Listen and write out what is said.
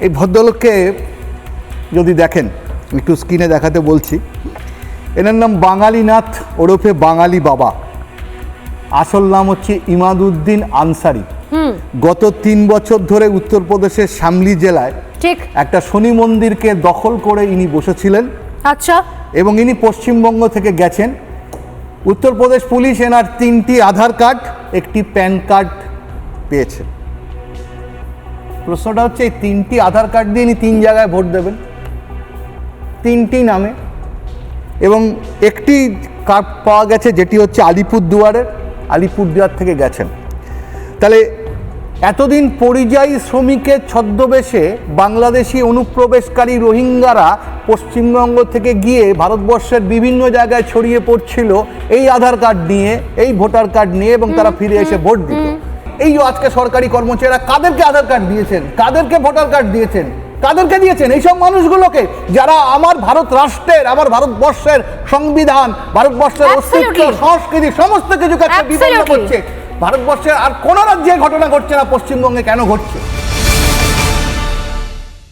এই ভদ্রলোককে যদি দেখেন, একটু স্ক্রিনে দেখাতে বলছি, এনার নাম বাঙালিনাথ ওরফে বাঙালি বাবা। আসল নাম হচ্ছে ইমাদউদ্দিন আনসারি। গত 3 বছর ধরে উত্তরপ্রদেশের শামলি জেলায় ঠিক একটা শনি মন্দিরকে দখল করে ইনি বসেছিলেন। আচ্ছা, এবং ইনি পশ্চিমবঙ্গ থেকে গেছেন। উত্তরপ্রদেশ পুলিশ এনার 3টি আধার কার্ড, একটি প্যান কার্ড পেয়েছে। প্রশ্নটা হচ্ছে, এই 3টি আধার কার্ড দিয়ে ইনি 3 জায়গায় ভোট দেবেন, 3টি নামে, এবং একটি কার্ড পাওয়া গেছে যেটি হচ্ছে আলিপুরদুয়ার থেকে গেছেন। তাহলে এতদিন পরিযায়ী শ্রমিকের ছদ্মবেশে বাংলাদেশি অনুপ্রবেশকারী রোহিঙ্গারা পশ্চিমবঙ্গ থেকে গিয়ে ভারতবর্ষের বিভিন্ন জায়গায় ছড়িয়ে পড়ছিল এই আধার কার্ড নিয়ে, এই ভোটার কার্ড নিয়ে, এবং তারা ফিরে এসে ভোট দিত। এই যে আজকে সরকারি কর্মচারীরা কাদেরকে আধার কার্ড দিয়েছেন, কাদেরকে ভোটার কার্ড দিয়েছেন, কাদেরকে দিয়েছেন? এইসব মানুষগুলোকে, যারা আমার ভারত রাষ্ট্রের, আমার ভারতবর্ষের সংবিধান, ভারতবর্ষের অস্তিত্ব, সংস্কৃতি সমস্ত কিছুকে বিপন্ন করছে। ভারতবর্ষের আর কোনো রাজ্যে ঘটনা ঘটছে না, পশ্চিমবঙ্গে কেন ঘটছে?